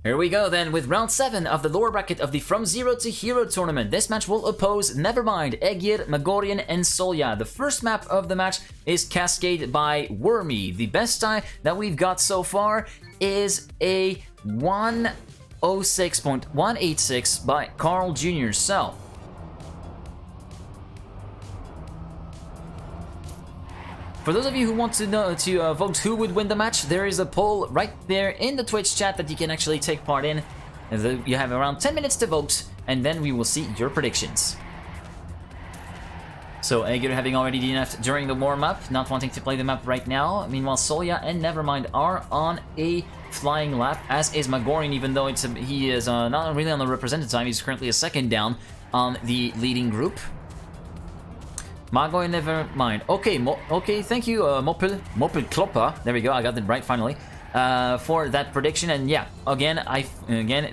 Here we go then with round 7 of the lower bracket of the From Zero to Hero tournament. This match will oppose Nevermind, Egèr, Magorian, and Soulja. The first map of the match is Cascade by Wormy. The best time that we've got so far is a 1:06.186 by Carl Jr. So, for those of you who want to know vote who would win the match, there is a poll right there in the Twitch chat that you can actually take part in. You have around 10 minutes to vote, and then we will see your predictions. So Egèr having already DNF'd during the warm-up, not wanting to play the map right now. Meanwhile, Soulja and Nevermind are on a flying lap, as is Magorian, even though he is not really on the represented time. He's currently a second down on the leading group. Magorian, Nevermind. Okay, okay, thank you, Mopel Klopper. There we go, I got it right finally. For that prediction, and yeah, again,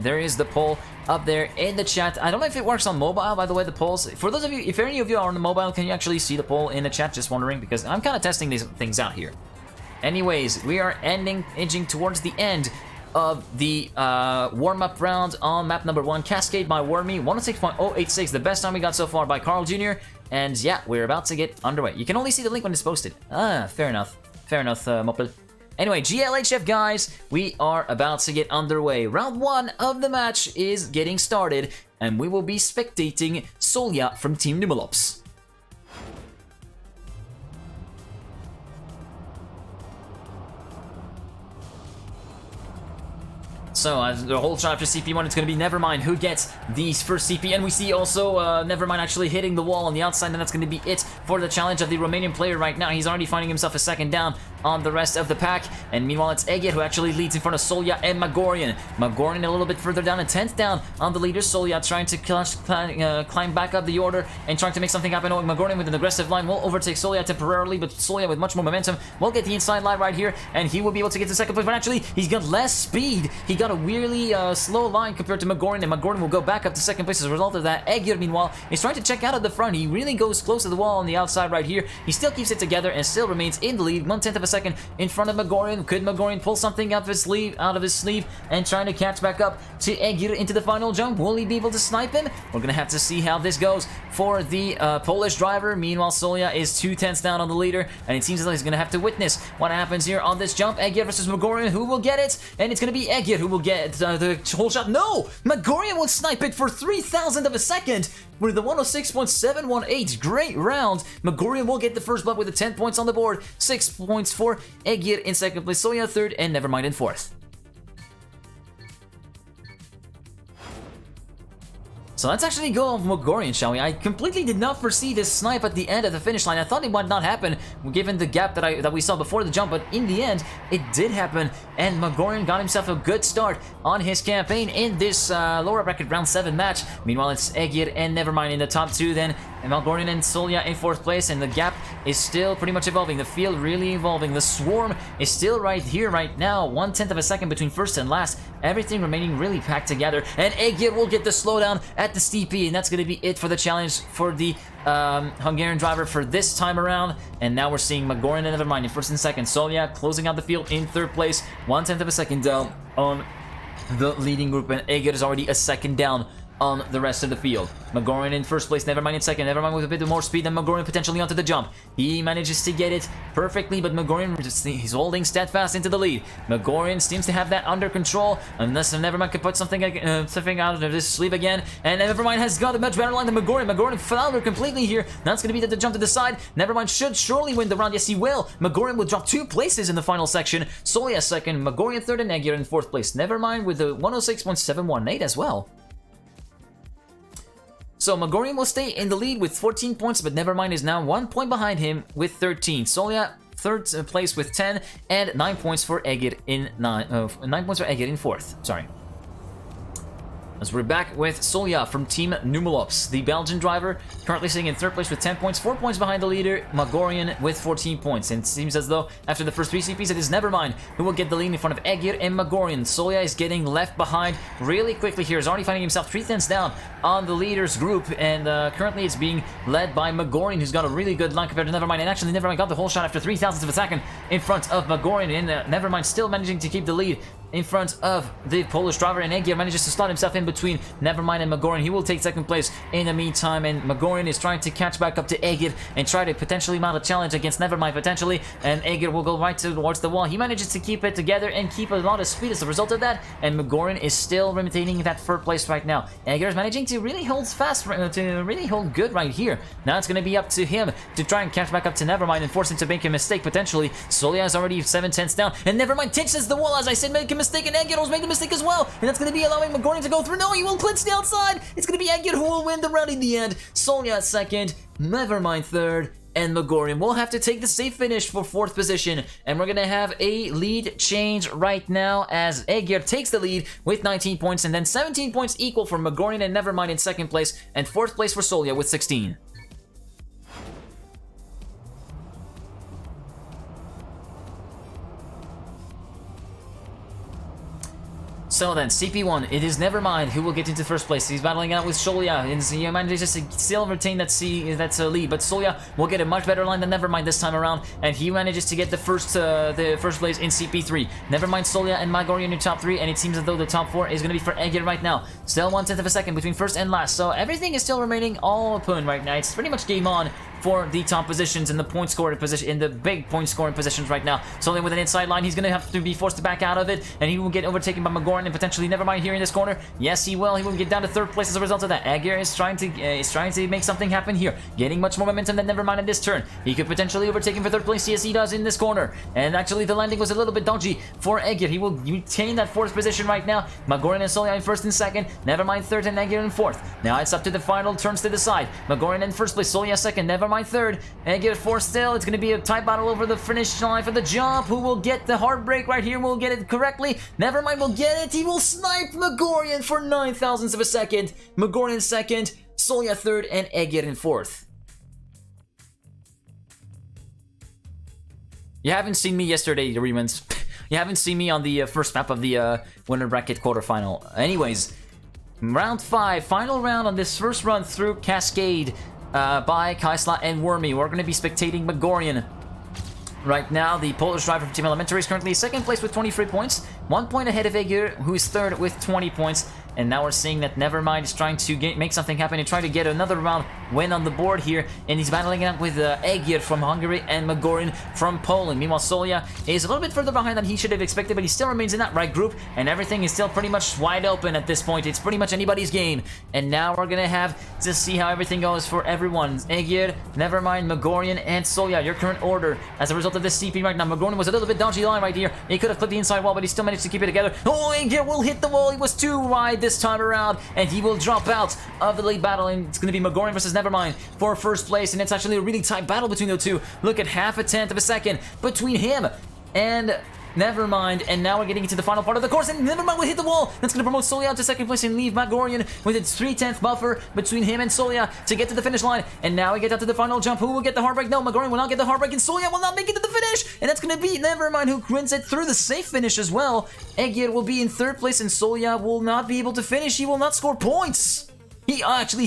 there is the poll up there in the chat. I don't know if it works on mobile, by the way, the polls. For those of you, if any of you are on the mobile, can you actually see the poll in the chat? Just wondering, because I'm kind of testing these things out here. Anyways, we are edging towards the end of the warm-up round on map number 1, Cascade by Wormy, 106.086, the best time we got so far by Carl Jr. And yeah, we're about to get underway. You can only see the link when it's posted. Ah, fair enough. Fair enough, Mopel. Anyway, GLHF guys, we are about to get underway. Round 1 of the match is getting started, and we will be spectating Soulja from Team Numalops. So, the whole shot after CP1, it's going to be Nevermind who gets the first CP, and we see also Nevermind actually hitting the wall on the outside, and that's going to be it for the challenge of the Romanian player right now. He's already finding himself a second down on the rest of the pack, and meanwhile it's Egèr who actually leads in front of Soulja and Magorian. Magorian a little bit further down, and 10th down on the leader. Soulja trying to climb back up the order and trying to make something happen. Magorian with an aggressive line will overtake Soulja temporarily, but Soulja with much more momentum will get the inside line right here, and he will be able to get to second place, but actually he's got less speed. He got a weirdly slow line compared to Magorian, and Magorian will go back up to second place as a result of that. Egèr, meanwhile, is trying to check out of the front. He really goes close to the wall on the outside right here. He still keeps it together and still remains in the lead, 1/10 of a second in front of Magorian. Could Magorian pull something out of his sleeve and trying to catch back up to Egèr into the final jump? Will he be able to snipe him? We're gonna have to see how this goes for the Polish driver. Meanwhile, Soulja is 2/10 down on the leader, and it seems as though he's gonna have to witness what happens here on this jump. Egèr versus Magorian. Who will get it? And it's gonna be Egèr who will get the whole shot. No! Magorian will snipe it for 3,000 of a second with the 106.718. Great round. Magorian will get the first blood with the 10 points on the board. 6 points for Egèr in second place, Soulja third, and Nevermind in fourth. So let's actually go on Magorian, shall we? I completely did not foresee this snipe at the end of the finish line. I thought it might not happen given the gap that we saw before the jump, but in the end, it did happen, and Magorian got himself a good start on his campaign in this lower bracket round 7 match. Meanwhile, it's Egèr and Nevermind in the top 2 then, and Magorian and Soulja in 4th place, and the gap is still pretty much evolving. The field really evolving. The swarm is still right here, right now. 1/10 of a second between first and last. Everything remaining really packed together, and Egèr will get the slowdown at the CP, and that's going to be it for the challenge for the Hungarian driver for this time around. And now we're seeing Magorian and Nevermind in first and second. Soulja closing out the field in 3rd place, 1/10 of a second down on the leading group, and Egèr is already a second down on the rest of the field. Magorian in 1st place, Nevermind in 2nd. Nevermind with a bit more speed than Magorian potentially onto the jump. He manages to get it perfectly, but Magorian, he's holding steadfast into the lead. Magorian seems to have that under control, unless Nevermind can put something out of his sleeve again. And Nevermind has got a much better line than Magorian. Magorian floundered completely here. That's going to be the jump to the side. Nevermind should surely win the round. Yes, he will. Magorian will drop 2 places in the final section. Soulja 2nd, Magorian 3rd, and Egèr in 4th place. Nevermind with the 106.718 as well. So Magorian will stay in the lead with 14 points, but Nevermind is now 1 point behind him with 13. Soulja 3rd place with 10, and 9 points for Egèr in 4th. Sorry. As we're back with Soulja from Team Numalops, the Belgian driver, currently sitting in 3rd place with 10 points, 4 points behind the leader, Magorian with 14 points. And it seems as though after the first 3 CPs, it is Nevermind who will get the lead in front of Egèr and Magorian. Soulja is getting left behind really quickly here. He's already finding himself 3/10 down on the leaders group, and currently it's being led by Magorian, who's got a really good line compared to Nevermind. And actually, Nevermind got the whole shot after 3,000ths of a second in front of Magorian, and Nevermind still managing to keep the lead in front of the Polish driver, and Egèr manages to slot himself in between Nevermind and Magorian. He will take second place in the meantime, and Magorian is trying to catch back up to Egèr and try to potentially mount a challenge against Nevermind potentially, and Egèr will go right towards the wall. He manages to keep it together and keep a lot of speed as a result of that, and Magorian is still maintaining that third place right now. Egèr is managing to really hold fast, to really hold good right here. Now it's going to be up to him to try and catch back up to Nevermind and force him to make a mistake potentially. Soulja is already 7/10 down, and Nevermind touches the wall, as I said, make a mistake, and Egèr will make the mistake as well, and that's going to be allowing Magorian to go through. No, he will clinch the outside. It's going to be Egèr who will win the round in the end. Soulja second, Nevermind third, and Magorian will have to take the safe finish for fourth position. And we're gonna have a lead change right now as Egèr takes the lead with 19 points, and then 17 points equal for Magorian and Nevermind in second place, and fourth place for Soulja with 16. So then, CP1, it is Nevermind who will get into first place. He's battling out with Soulja, and he manages to still retain that lead, but Soulja will get a much better line than Nevermind this time around, and he manages to get the first place in CP3. Nevermind, Soulja, and Magorian in top 3, and it seems as though the top 4 is going to be for Egèr right now. Still 1/10 of a second between first and last, so everything is still remaining all open right now. It's pretty much game on for the top positions in the point scoring position, in the big point scoring positions right now. Soulja with an inside line, he's going to have to be forced to back out of it, and he will get overtaken by Magorian and potentially Nevermind here in this corner. Yes, he will. He will get down to third place as a result of that. Egèr is trying to make something happen here, getting much more momentum than Nevermind in this turn. He could potentially overtake him for third place. Yes, he does in this corner. And actually, the landing was a little bit dodgy for Egèr. He will retain that fourth position right now. Magorian and Soulja in first and second, Nevermind third, and Egèr in fourth. Now it's up to the final turns to decide. Magorian in first place, Soulja second, Nevermind third, Egèr fourth still. It's going to be a tight battle over the finish line for the jump. Who will get the heartbreak right here? Will get it correctly. Nevermind will get it. He will snipe Magorian for 9,000ths of a second. Magorian second, Soulja third, and Egèr in fourth. You haven't seen me yesterday, Remans. You haven't seen me on the first map of the winner bracket quarterfinal. Anyways, round 5, final round on this first run through Cascade by Kaisla and Wormy. We're going to be spectating Magorian. Right now, the Polish driver from Team Elementary is currently second place with 23 points, 1 point ahead of Egèr, who is third with 20 points. And now we're seeing that Nevermind is trying to make something happen and try to get another round win on the board here. And he's battling it out with Egèr from Hungary and Magorian from Poland. Meanwhile, Soulja is a little bit further behind than he should have expected, but he still remains in that right group. And everything is still pretty much wide open at this point. It's pretty much anybody's game. And now we're going to have to see how everything goes for everyone. Egèr, Nevermind, Magorian, and Soulja, your current order. As a result of this CP right now, Magorian was a little bit dodgy line right here. He could have clipped the inside wall, but he still managed to keep it together. Oh, Egèr will hit the wall. He was too wide this time around, and he will drop out of the late battle, and it's going to be Magorian versus Nevermind for first place, and it's actually a really tight battle between the two. Look at 1/10 of a second between him and Nevermind, and now we're getting into the final part of the course, and Nevermind will hit the wall. That's going to promote Soulja to second place and leave Magorian with its 3/10 buffer between him and Soulja to get to the finish line. And now we get out to the final jump. Who will get the heartbreak? No, Magorian will not get the heartbreak, and Soulja will not make it to the finish. And that's going to be Nevermind who wins it through the safe finish as well. Egèr will be in third place, and Soulja will not be able to finish. He will not score points. He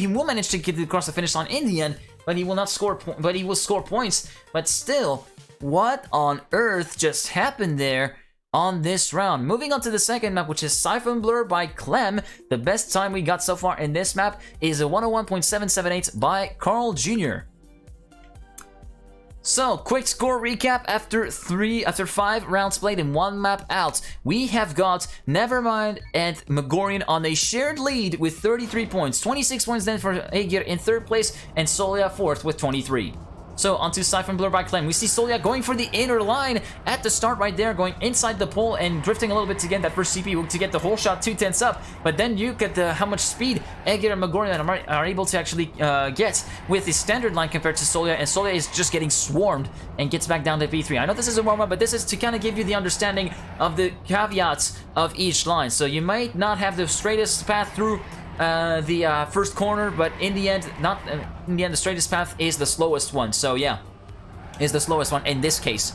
will manage to get across the finish line in the end, but he will not score. But he will score points. But still, what on earth just happened there on this round? Moving on to the second map, which is Siphon Blur by Clem. The best time we got so far in this map is a 101.778 by Carl Jr. So, quick score recap after 5 rounds played and 1 map out. We have got Nevermind and Magorian on a shared lead with 33 points. 26 points then for Egèr in third place, and Soulja fourth with 23. So, onto Siphon Blur by Clem. We see Soulja going for the inner line at the start right there, going inside the pole and drifting a little bit to get that first CP to get the whole shot 2/10 up. But then you get how much speed Egèr and Magorian are able to actually get with the standard line compared to Soulja, and Soulja is just getting swarmed and gets back down to P3. I know this is a warm-up, but this is to kind of give you the understanding of the caveats of each line. So you might not have the straightest path through the first corner, but in the end, the straightest path is the slowest one. So yeah, is the slowest one in this case.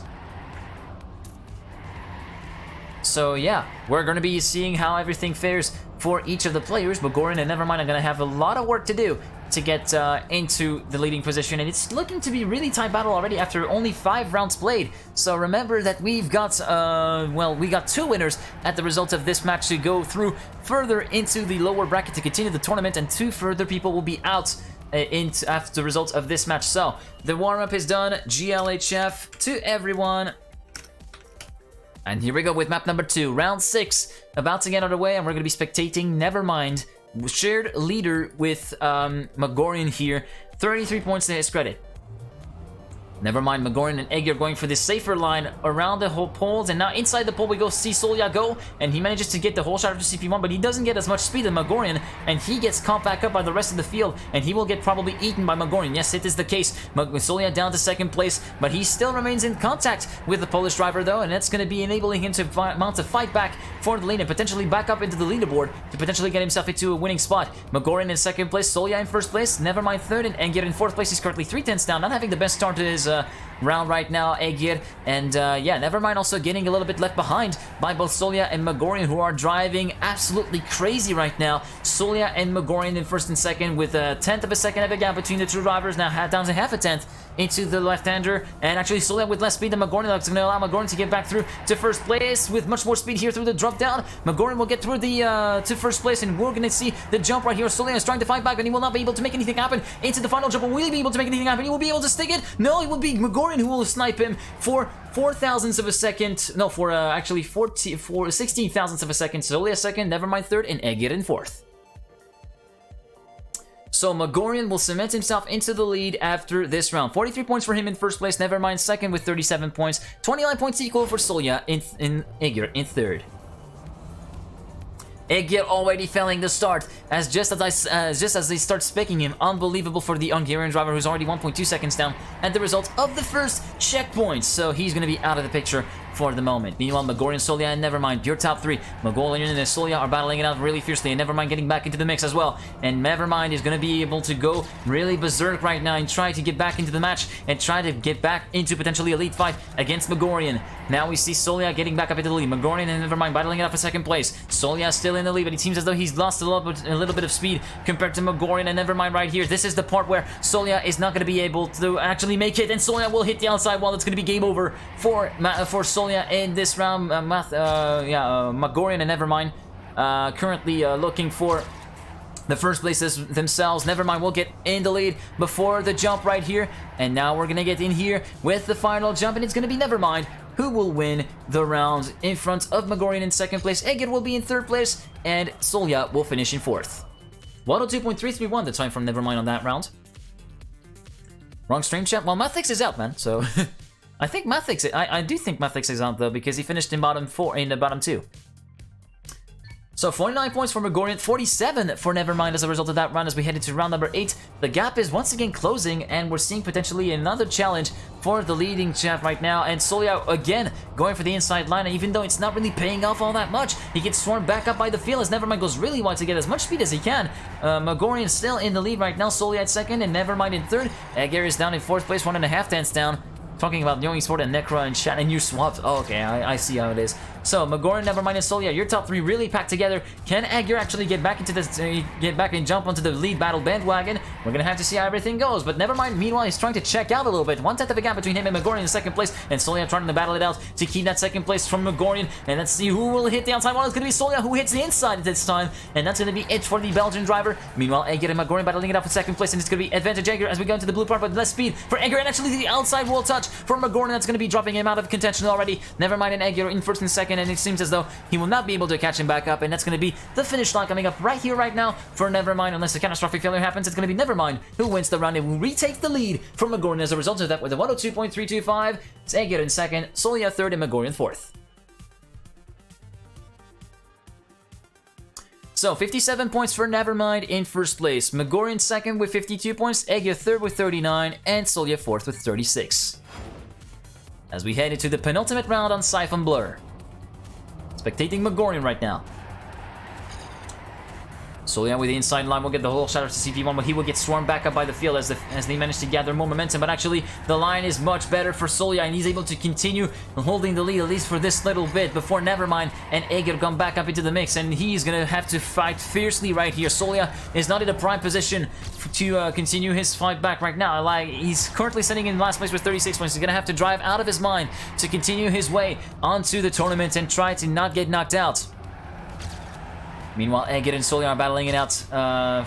So yeah, we're going to be seeing how everything fares for each of the players. Magorian and Nevermind are going to have a lot of work to do to get into the leading position, and it's looking to be really tight battle already after only 5 rounds played. So remember that we've got, well, we got 2 winners at the result of this match to go through further into the lower bracket to continue the tournament, and 2 further people will be out after the result of this match. So the warm-up is done. GLHF to everyone. And here we go with map number 2, round 6, about to get underway, and we're going to be spectating Nevermind, shared leader with Magorian here, 33 points to his credit. Nevermind, Magorian, and Egèr going for this safer line around the whole poles, and now inside the pole we go see Soulja go, and he manages to get the whole shot after CP1, but he doesn't get as much speed as Magorian, and he gets caught back up by the rest of the field, and he will get probably eaten by Magorian. Yes, it is the case. Soulja down to 2nd place, but he still remains in contact with the Polish driver though, and that's going to be enabling him to mount a fight back for the lane and potentially back up into the leaderboard to potentially get himself into a winning spot. Magorian in 2nd place, Soulja in 1st place, Nevermind 3rd, and Egèr in 4th place. He's currently 3/10 down, not having the best start to his round right now, Egèr, and yeah, Nevermind also getting a little bit left behind by both Soulja and Magorian, who are driving absolutely crazy right now. Soulja and Magorian in 1st and 2nd with a 1/10 of a second of a gap between the 2 drivers, now down to half a 10th into the left-hander, and actually Soulja with less speed than Magorian. That's going to allow Magorian to get back through to 1st place with much more speed here through the drop down. Magorian will get through the to 1st place, and we're going to see the jump right here. Soulja is trying to fight back, and he will not be able to make anything happen into the final jump. Will he be able to make anything happen? He will be able to stick it? No, it will be Magorian who will snipe him for 4 thousandths of a second. No, for actually 16 thousandths of a second. Soulja 2nd, Nevermind 3rd, and Egèr in 4th. So Magorian will cement himself into the lead after this round. 43 points for him in 1st place, Nevermind 2nd with 37 points, 29 points equal for Soulja in Egèr in 3rd. Egèr already failing the start, as just as they start specking him. Unbelievable for the Hungarian driver, who's already 1.2 seconds down at the result of the first checkpoint. So he's going to be out of the picture for the moment. Meanwhile, Magorian, Soulja, and Nevermind, your top 3. Magorian and Soulja are battling it out really fiercely, and Nevermind getting back into the mix as well. And Nevermind is going to be able to go really berserk right now and try to get back into the match and try to get back into potentially a lead fight against Magorian. Now we see Soulja getting back up into the lead. Magorian and Nevermind battling it out for 2nd place. Soulja still in the lead, but it seems as though he's lost a little bit of speed compared to Magorian and Nevermind right here. This is the part where Soulja is not going to be able to actually make it, and Soulja will hit the outside wall. It's going to be game over for Soulja in this round. Magorian and Nevermind currently looking for the 1st places themselves. Nevermind will get in the lead before the jump right here, and now we're gonna get in here with the final jump, and it's gonna be Nevermind who will win the round in front of Magorian in 2nd place. Egèr will be in 3rd place, and Soulja will finish in 4th. 102.331 the time from Nevermind on that round. Wrong stream chat. Well, Mathix is out, man, so I think Mathix, I do think Mathix is out though, because he finished in bottom 4 in the bottom 2. So 49 points for Magorian, 47 for Nevermind as a result of that round as we head into round number 8. The gap is once again closing, and we're seeing potentially another challenge for the leading chap right now. And Soulja again going for the inside line, and even though it's not really paying off all that much, he gets swarmed back up by the field as Nevermind goes really wide to get as much speed as he can. Magorian still in the lead right now, Soulja at 2nd and Nevermind in 3rd. Egèr is down in 4th place, 1.5 tenths down. Talking about Young Sport and Necra and chat, and you swapped. Oh, okay, I see how it is. So Magorian, Nevermind, and Soulja, your top 3 really packed together. Can Egèr actually get back into this, get back and jump onto the lead battle bandwagon? We're gonna have to see how everything goes. But Nevermind, meanwhile, he's trying to check out a little bit. 1/10 of a gap between him and Magorian in 2nd place, and Soulja trying to battle it out to keep that 2nd place from Magorian. And let's see who will hit the outside wall. It's gonna be Soulja who hits the inside this time, and that's gonna be it for the Belgian driver. Meanwhile, Egèr and Magorian battling it out for 2nd place, and it's gonna be advantage Egèr as we go into the blue part, but less speed for Egèr, and actually the outside wall touch for Magorian. That's going to be dropping him out of contention already. Nevermind and Egèr in 1st and 2nd, and it seems as though he will not be able to catch him back up, and that's going to be the finish line coming up right here, right now for Nevermind. Unless a catastrophic failure happens, it's going to be Nevermind who wins the round and will retake the lead from Magorian as a result of that with a 102.325. It's Egèr in 2nd, Soulja 3rd, and Magorian 4th. So 57 points for Nevermind in 1st place, Magorian 2nd with 52 points, Egèr 3rd with 39, and Soulja 4th with 36. As we head into the penultimate round on Siphon Blur. Spectating Magorian right now. Soulja with the inside line will get the whole shadow to CP1, but he will get swarmed back up by the field as they manage to gather more momentum. But actually, the line is much better for Soulja, and he's able to continue holding the lead, at least for this little bit, before Nevermind and Egèr come back up into the mix, and he's gonna have to fight fiercely right here. Soulja is not in a prime position to continue his fight back right now. Like, he's currently sitting in last place with 36 points. He's gonna have to drive out of his mind to continue his way onto the tournament and try to not get knocked out. Meanwhile, Egèr and Soulja are battling it out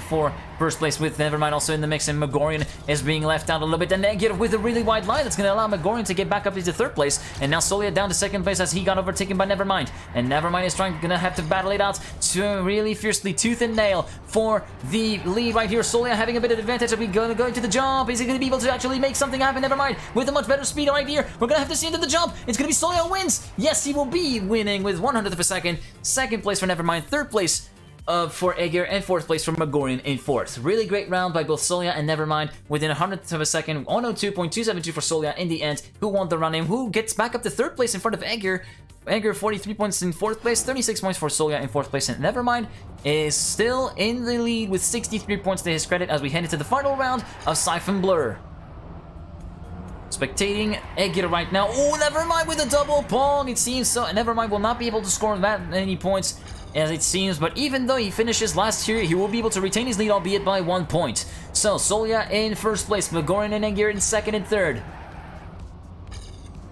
for first place, with Nevermind also in the mix, and Magorian is being left out a little bit. And Egèr with a really wide line that's going to allow Magorian to get back up into third place. And now Soulja down to second place as he got overtaken by Nevermind. And Nevermind is going to have to battle it out to really fiercely, tooth and nail, for the lead right here. Soulja having a bit of advantage. Are we going to go into the jump? Is he going to be able to actually make something happen? Nevermind with a much better speed right here. We're going to have to see into the jump. It's going to be Soulja who wins. Yes, he will be winning with 100th of a second. Second place for Nevermind. Third place for Egèr, and fourth place for Magorian in fourth. Really great round by both Soulja and Nevermind within 100th of a second. 102.272 for Soulja in the end, who won the run and who gets back up to third place in front of Egèr. Egèr 43 points in fourth place, 36 points for Soulja in fourth place, and Nevermind is still in the lead with 63 points to his credit as we head into the final round of Siphon Blur. Spectating Egèr right now. Oh, Nevermind with a double pong, it seems so. Nevermind will not be able to score that many points as it seems, but even though he finishes last here, he will be able to retain his lead, albeit by 1 point. So, Soulja in first place, Magorian and Egèr in second and third.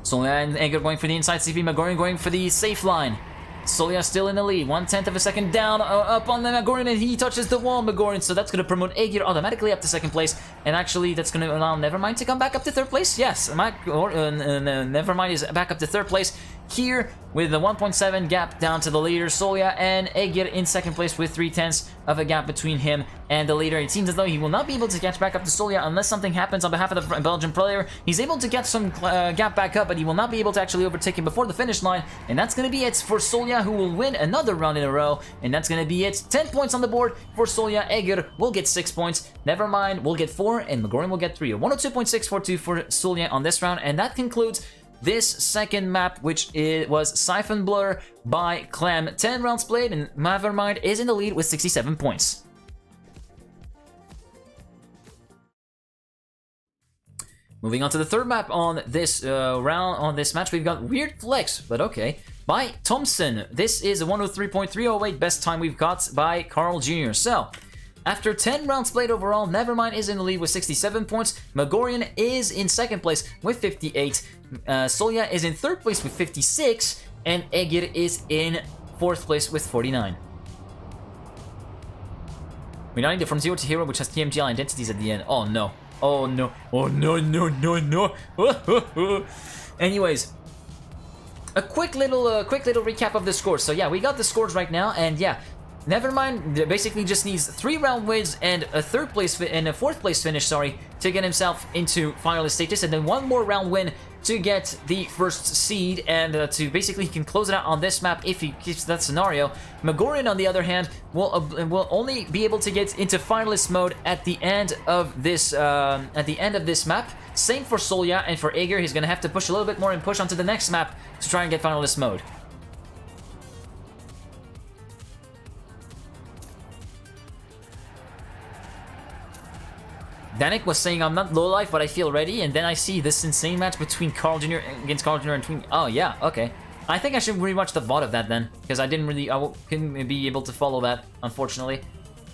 Soulja and Egèr going for the inside CP, Magorian going for the safe line. Soulja still in the lead, 1/10 of a second down, up on the Magorian, and he touches the wall, Magorian, so that's going to promote Egèr automatically up to second place, and actually that's going to allow Nevermind to come back up to third place. Yes, Nevermind is back up to third place here with the 1.7 gap down to the leader. Soulja and Egèr in second place with 3/10 of a gap between him and the leader. It seems as though he will not be able to catch back up to Soulja unless something happens on behalf of the Belgian player. He's able to get some gap back up, but he will not be able to actually overtake him before the finish line, and that's going to be it for Soulja, who will win another round in a row, and that's going to be it. 10 points on the board for Soulja. Egèr will get 6 points, Nevermind will get 4, and Magorian will get 3. 102.642 for Soulja on this round, and that concludes this second map, which was Siphon Blur by Clem. 10 rounds played, and Nevermind is in the lead with 67 points. Moving on to the third map on this on this match, we've got Weird Flex, but okay, by Thompson. This is a 103.308, best time we've got by Carl Jr. So, after 10 rounds played overall, Nevermind is in the lead with 67 points, Magorian is in second place with 58, Soulja is in third place with 56, and Egèr is in fourth place with 49. We now need the From Zero to Hero, which has TMGL identities at the end. Oh no. Oh no. Oh no, no, no, no. Anyways, a quick little recap of the scores. So yeah, we got the scores right now, and yeah, Nevermind basically just needs 3 round wins and a third place and a fourth place finish, sorry, to get himself into finalist status, and then 1 more round win to get the first seed, and to basically he can close it out on this map if he keeps that scenario. Magorian, on the other hand, will only be able to get into finalist mode at the end of this map. Same for Soulja, and for Egèr, he's gonna have to push a little bit more and push onto the next map to try and get finalist mode. Danik was saying I'm not low life, but I feel ready, and then I see this insane match between Carl Jr. against Carl Jr. and Twin. Oh yeah, okay. I think I should rewatch the VOD of that then, because I couldn't be able to follow that, unfortunately.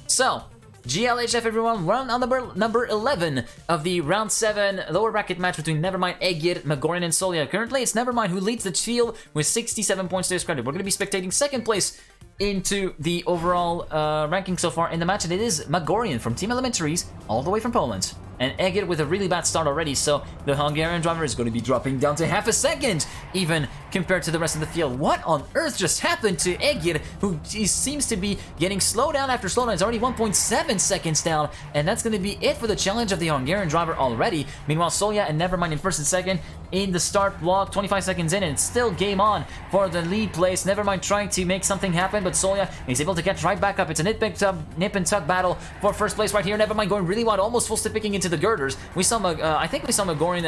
So, GLHF everyone, round number 11 of the round 7 lower bracket match between Nevermind, Egèr, Magorian, and Soulja. Currently, it's Nevermind who leads the field with 67 points to his credit. We're going to be spectating second place into the overall ranking so far in the match, and it is Magorian from Team Elementaries, all the way from Poland. And Egèr with a really bad start already, so the Hungarian driver is going to be dropping down to half a second, even compared to the rest of the field. What on earth just happened to Egèr, who seems to be getting slow down after slow down? It's already 1.7 seconds down, and that's going to be it for the challenge of the Hungarian driver already. Meanwhile, Soulja and Nevermind in first and second in the start block, 25 seconds in, and it's still game on for the lead place. Nevermind trying to make something happen, but Soulja is able to get right back up. It's a nip and tuck battle for first place right here. Nevermind going really wide, almost full step picking into into the girders. We saw, I think we saw Magorian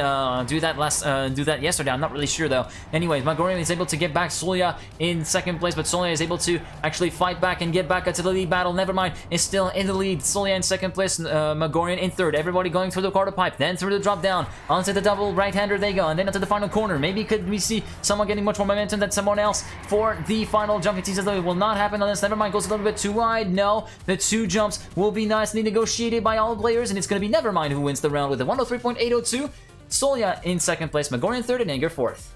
do that yesterday. I'm not really sure though. Anyways, Magorian is able to get back Soulja in second place, but Soulja is able to actually fight back and get back into the lead battle. Nevermind is still in the lead. Soulja in second place, Magorian in third. Everybody going through the quarter pipe, then through the drop down, onto the double right-hander they go, and then onto the final corner. Maybe could we see someone getting much more momentum than someone else for the final jump? It seems as though it will not happen unless Nevermind goes a little bit too wide. No, the two jumps will be nicely negotiated by all players, and it's going to be Nevermind who wins the round with a 103.802. Soulja in second place, Magorian third, and Egèr fourth.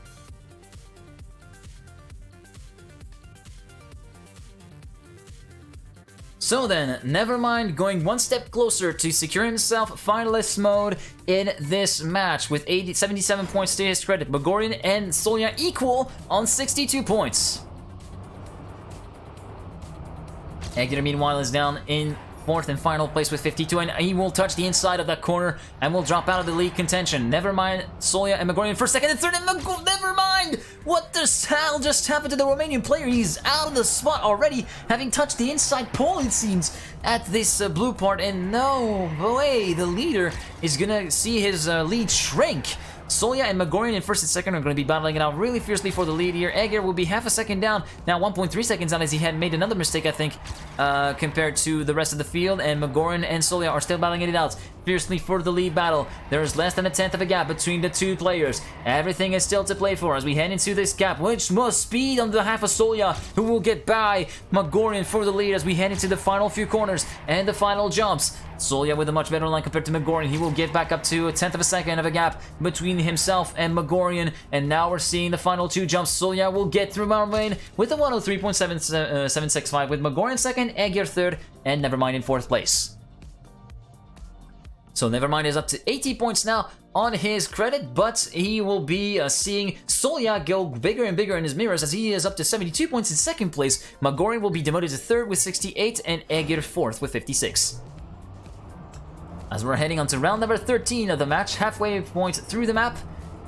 So then, Nevermind going one step closer to secure himself finalist mode in this match with 77 points to his credit. Magorian and Soulja equal on 62 points. Egèr, meanwhile, is down in fourth and final place with 52, and he will touch the inside of that corner and will drop out of the league contention. Nevermind, Soulja, and Magorian for second and third, and Nevermind! What the hell just happened to the Romanian player? He's out of the spot already, having touched the inside pole, it seems, at this blue part, and no way, the leader is gonna see his lead shrink. Soulja and Magorian in first and second are going to be battling it out really fiercely for the lead here. Egèr will be half a second down, now 1.3 seconds down, as he had made another mistake, I think, compared to the rest of the field, and Magorian and Soulja are still battling it out fiercely for the lead battle. There is less than a tenth of a gap between the two players. Everything is still to play for as we head into this gap, which must speed on behalf of Soulja, who will get by Magorian for the lead as we head into the final few corners and the final jumps. Soulja with a much better line compared to Magorian. He will get back up to a tenth of a second of a gap between himself and Magorian, and now we're seeing the final two jumps. Soulja will get through Marmain with a 103.765, with Magorian second, Egèr third, and Nevermind in fourth place. So Nevermind is up to 80 points now on his credit, but he will be seeing Soulja go bigger and bigger in his mirrors as he is up to 72 points in second place. Magorian will be demoted to third with 68, and Egèr fourth with 56. As we're heading on to round number 13 of the match, halfway point through the map.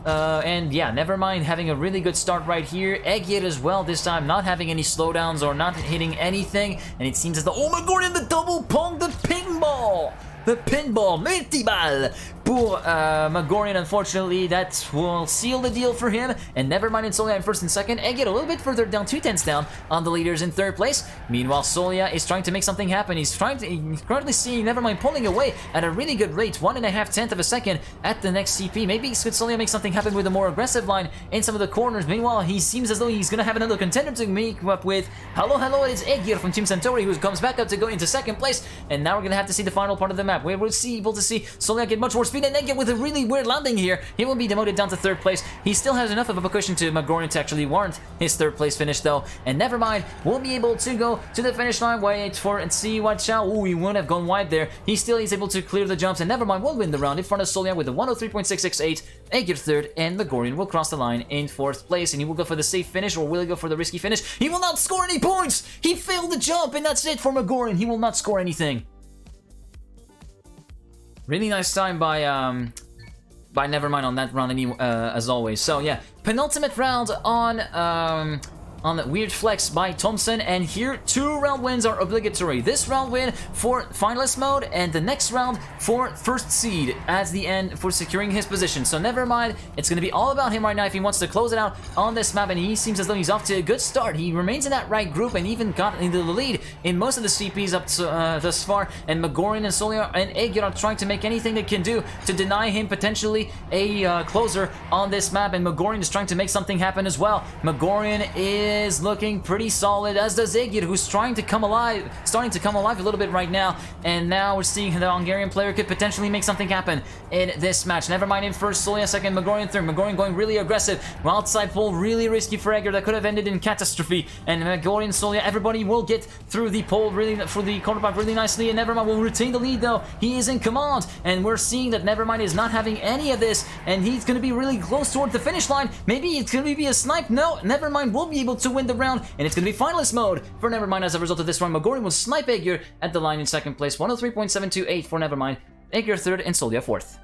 And yeah, Nevermind having a really good start right here. Egèr as well this time, not having any slowdowns or not hitting anything. And it seems as though, oh my god, the double pong, the pinball! The pinball, multi-ball pour Magorian. Unfortunately, that will seal the deal for him. And Nevermind and Soulja in first and second. Egèr a little bit further down, 2 tenths down on the leaders in third place. Meanwhile, Soulja is trying to make something happen. He's currently seeing Nevermind pulling away at a really good rate, 1.5 tenths of a second at the next CP. Maybe could Soulja make something happen with a more aggressive line in some of the corners. Meanwhile, he seems as though he's going to have another contender to make up with. Hello, it's Egèr from Team Centauri, who comes back up to go into second place. And now we're going to have to see the final part of the map. We're able to see Soulja get much more speed, and Egèr with a really weird landing here. He will be demoted down to third place. He still has enough of a cushion to Magorian to actually warrant his third place finish though. And Nevermind will be able to go to the finish line. Wait for and see what shall. Ooh, he wouldn't have gone wide there. He still is able to clear the jumps, and Nevermind will win the round in front of Soulja with a 103.668. Egèr third, and Magorian will cross the line in fourth place. And he will go for the safe finish, or will he go for the risky finish? He will not score any points! He failed the jump, and that's it for Magorian. He will not score anything. Really nice time by Nevermind on that round, as always. So yeah, penultimate round on Weird Flex by Thompson, and here 2 round wins are obligatory. This round win for finalist mode, and the next round for first seed as the end for securing his position. So Nevermind, it's going to be all about him right now if he wants to close it out on this map, and he seems as though he's off to a good start. He remains in that right group and even got into the lead in most of the CPs up to thus far, and Magorian and Soulja and Egèr are trying to make anything they can do to deny him potentially a closer on this map, and Magorian is trying to make something happen as well. Magorian is looking pretty solid, as does Egèr, who's starting to come alive a little bit right now. And now we're seeing the Hungarian player could potentially make something happen in this match. Nevermind in first, Soulja second, Magorian third. Magorian going really aggressive. Outside pull, really risky for Egèr. That could have ended in catastrophe. And Magorian, Soulja, everybody will get through the pole really through the corner pipe really nicely. And Nevermind will retain the lead though. He is in command, and we're seeing that Nevermind is not having any of this, and he's going to be really close towards the finish line. Maybe it's going to be a snipe. No, Nevermind will be able to win the round, and it's going to be finalist mode for Nevermind as a result of this round. Magorian will snipe Egèr at the line in second place, 103.728 for Nevermind, Egèr third, and Soulja fourth.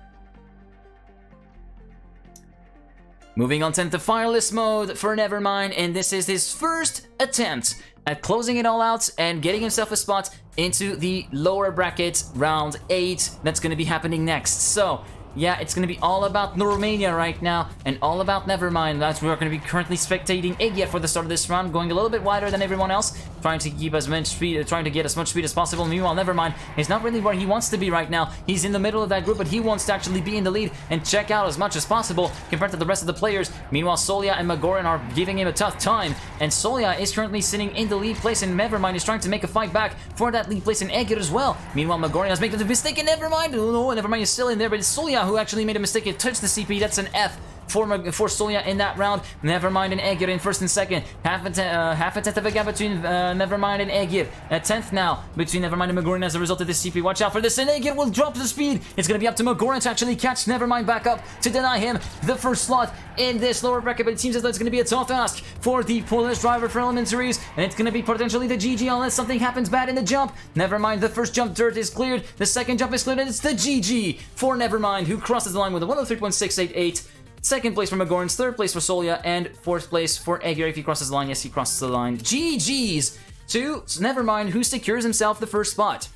Moving on to finalist mode for Nevermind, and this is his first attempt at closing it all out and getting himself a spot into the lower bracket round 8 that's going to be happening next. So yeah, it's going to be all about Romania right now, and all about Nevermind. That's we're going to be currently spectating Egèr for the start of this round, going a little bit wider than everyone else, trying to keep as much speed, trying to get as much speed as possible. Meanwhile, Nevermind is not really where he wants to be right now. He's in the middle of that group, but he wants to actually be in the lead and check out as much as possible compared to the rest of the players. Meanwhile, Soulja and Magorian are giving him a tough time, and Soulja is currently sitting in the lead place, and Nevermind is trying to make a fight back for that lead place in Egèr as well. Meanwhile, Magorian has made the mistake, and Nevermind, oh no, Nevermind is still in there, but it's Soulja who actually made a mistake. It touched the CP. That's an F for Soulja in that round. Nevermind and Egèr in first and second. Half a tenth of a gap between Nevermind and Egèr. A tenth now between Nevermind and Magorian as a result of this CP. Watch out for this, and Egèr will drop the speed. It's going to be up to Magorian to actually catch Nevermind back up to deny him the first slot in this lower bracket, but it seems as though it's going to be a tough ask for the Polish driver for Elementaries, and it's going to be potentially the GG unless something happens bad in the jump. Nevermind, the first jump dirt is cleared, the second jump is cleared, and it's the GG for Nevermind, who crosses the line with a 103.688. Second place for Magorian, third place for Soulja, and fourth place for Egèr if he crosses the line. Yes, he crosses the line. GG's to Nevermind, who secures himself the first spot.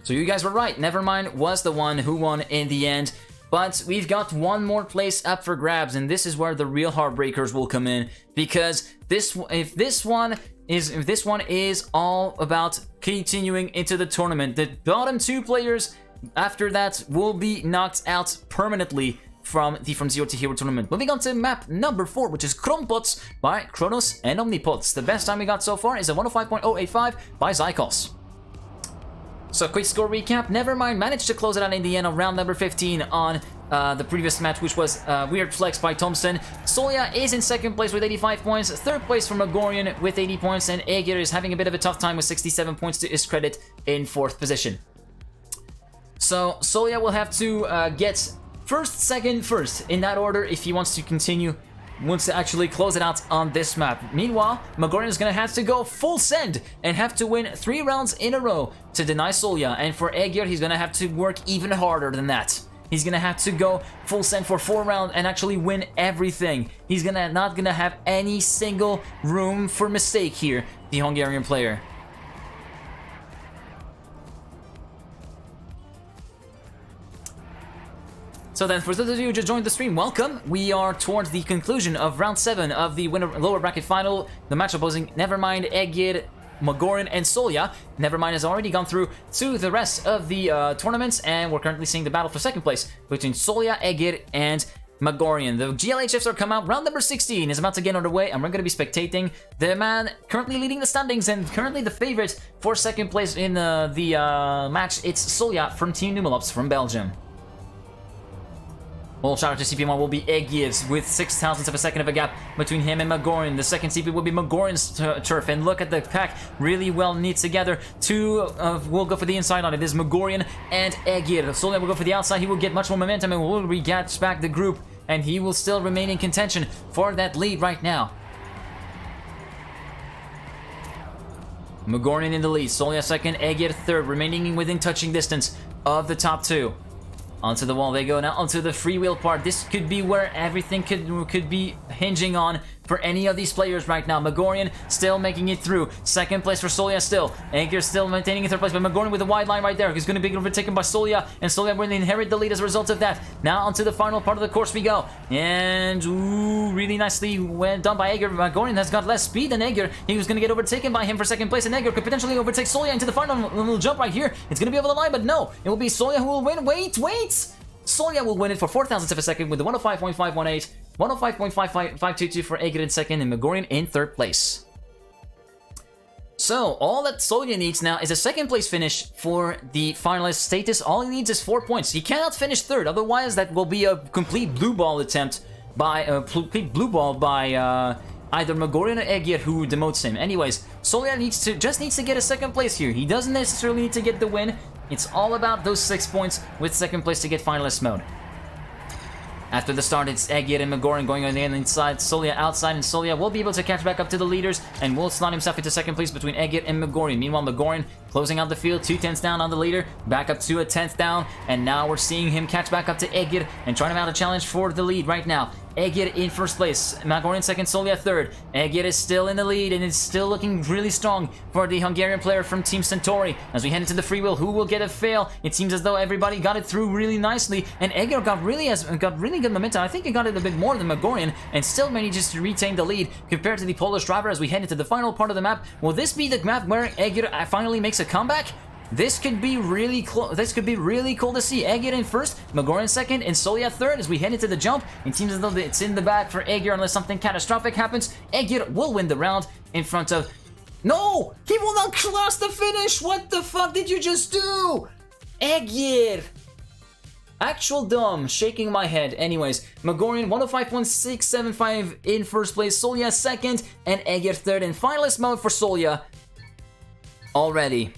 So you guys were right. Nevermind was the one who won in the end. But we've got one more place up for grabs, and this is where the real heartbreakers will come in, because if this one is all about continuing into the tournament, the bottom 2 players after that will be knocked out permanently from the From Zero to Hero tournament. Moving on to map number 4, which is Krompots by Kronos and Omnipots. The best time we got so far is a 105.085 by Zykos. So quick score recap, Nevermind managed to close it out in the end on round number 15 on the previous match, which was Weird Flex by Thompson. Soulja is in second place with 85 points, third place for Magorian with 80 points, and Egèr is having a bit of a tough time with 67 points to his credit in 4th position. So Soulja will have to get first, second, first in that order if he wants to actually close it out on this map. Meanwhile, Magorian is going to have to go full send and have to win 3 rounds in a row to deny Soulja. And for Egèr, he's going to have to work even harder than that. He's going to have to go full send for 4 rounds and actually win everything. He's not going to have any single room for mistake here, the Hungarian player. So then, for those of you who just joined the stream, welcome. We are towards the conclusion of round 7 of the winner lower bracket final. The match opposing Nevermind, Egèr, Magorian, and Soulja. Nevermind has already gone through to the rest of the tournaments, and we're currently seeing the battle for second place between Soulja, Egèr, and Magorian. The GLHFs are come out. Round number 16 is about to get underway, and we're going to be spectating the man currently leading the standings and currently the favorite for second place in the match. It's Soulja from Team Numelops from Belgium. Well, shout out to CP1 will be Egèr with 0.006 of a second of a gap between him and Magorian. The second CP will be Magorian's turf, and look at the pack really well knit together. 2 will go for the inside on it. There's Magorian and Egèr. Soulja will go for the outside. He will get much more momentum and will re-catch back the group, and he will still remain in contention for that lead right now. Magorian in the lead, Soulja second, Egèr third, remaining within touching distance of the top 2. Onto the wall they go now, onto the freewheel part. This could be where everything could be hinging on for any of these players right now. Magorian still making it through. Second place for Soulja still. Egèr still maintaining in third place, but Magorian with a wide line right there. He's going to be overtaken by Soulja, and Soulja will inherit the lead as a result of that. Now onto the final part of the course we go. And, ooh, really nicely done by Egèr. Magorian has got less speed than Egèr. He was going to get overtaken by him for second place, and Egèr could potentially overtake Soulja into the final little jump right here. It's going to be over the line, but no. It will be Soulja who will win. Wait! Soulja will win it for 0.004 of a second with the 105.518, 105.522 for Egèr in second, and Magorian in third place. So, all that Soulja needs now is a second place finish for the finalist status. All he needs is 4 points. He cannot finish third, otherwise that will be a complete blue ball attempt by either Magorian or Egèr, who demotes him. Anyways, Soulja just needs to get a second place here. He doesn't necessarily need to get the win. It's all about those 6 points with second place to get finalist mode. After the start, it's Egèr and Magorian going on the inside, Soulja outside, and Soulja will be able to catch back up to the leaders and will slot himself into second place between Egèr and Magorian. Meanwhile, Magorian closing out the field, 2 tenths down on the leader, back up to a 10th down, and now we're seeing him catch back up to Egèr and trying to mount a challenge for the lead right now. Egèr in first place, Magorian second, Soulja third. Egèr is still in the lead, and it's still looking really strong for the Hungarian player from Team Centauri. As we head into the free wheel, who will get a fail? It seems as though everybody got it through really nicely, and Egèr got really good momentum. I think he got it a bit more than Magorian, and still manages to retain the lead compared to the Polish driver as we head into the final part of the map. Will this be the map where Egèr finally makes a comeback? This could be really close. This could be really cool to see. Egèr in first, Magorian second, and Soulja third as we head into the jump. It seems as though it's in the bag for Egèr unless something catastrophic happens. Egèr will win the round in front of... No! He will not cross the finish! What the fuck did you just do? Egèr! Actual dumb, shaking my head. Anyways, Magorian 105.675 in first place, Soulja second, and Egèr third in finalist mode for Soulja already.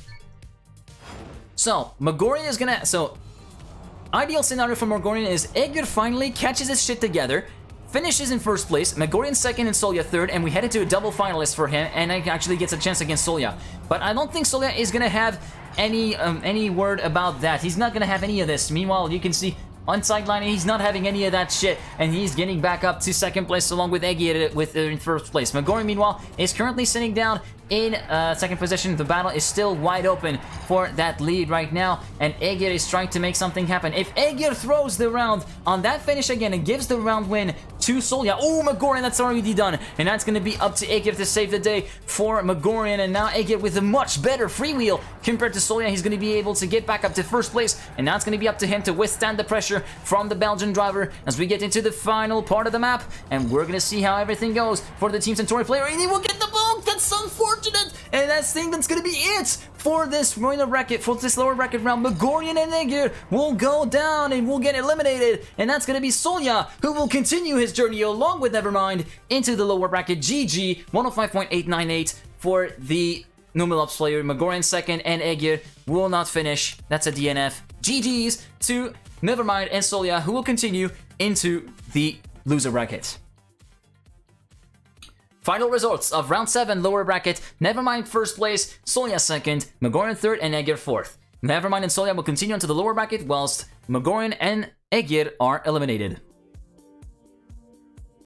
So, Magorian is gonna... So, ideal scenario for Magorian is Egèr finally catches his shit together, finishes in first place, Magorian second and Soulja third, and we head into a double finalist for him, and actually gets a chance against Soulja. But I don't think Soulja is gonna have any word about that. He's not gonna have any of this. Meanwhile, you can see on sideline, he's not having any of that shit, and he's getting back up to second place along with Egèr in first place. Magorian, meanwhile, is currently sitting down in second position. The battle is still wide open for that lead right now, and Egèr is trying to make something happen. If Egèr throws the round on that finish again and gives the round win to Soulja, oh, Magorian, that's already done, and that's going to be up to Egèr to save the day for Magorian, and now Egèr with a much better freewheel compared to Soulja, he's going to be able to get back up to first place, and now it's going to be up to him to withstand the pressure from the Belgian driver as we get into the final part of the map, and we're going to see how everything goes for the Team Centauri player, and he will get the bonk. That's unfortunate, and that's going to be it for this lower bracket round. Magorian and Egèr will go down and will get eliminated, and that's going to be Soulja, who will continue his journey along with Nevermind into the lower bracket. GG 105.898 for the Numilop's player. Magorian second, and Egèr will not finish. That's a DNF. GG's to Nevermind and Soulja, who will continue into the loser bracket. Final results of round 7 lower bracket. Nevermind first place, Soulja second, Magorian third, and Egèr fourth. Nevermind and Soulja will continue into the lower bracket whilst Magorian and Egèr are eliminated.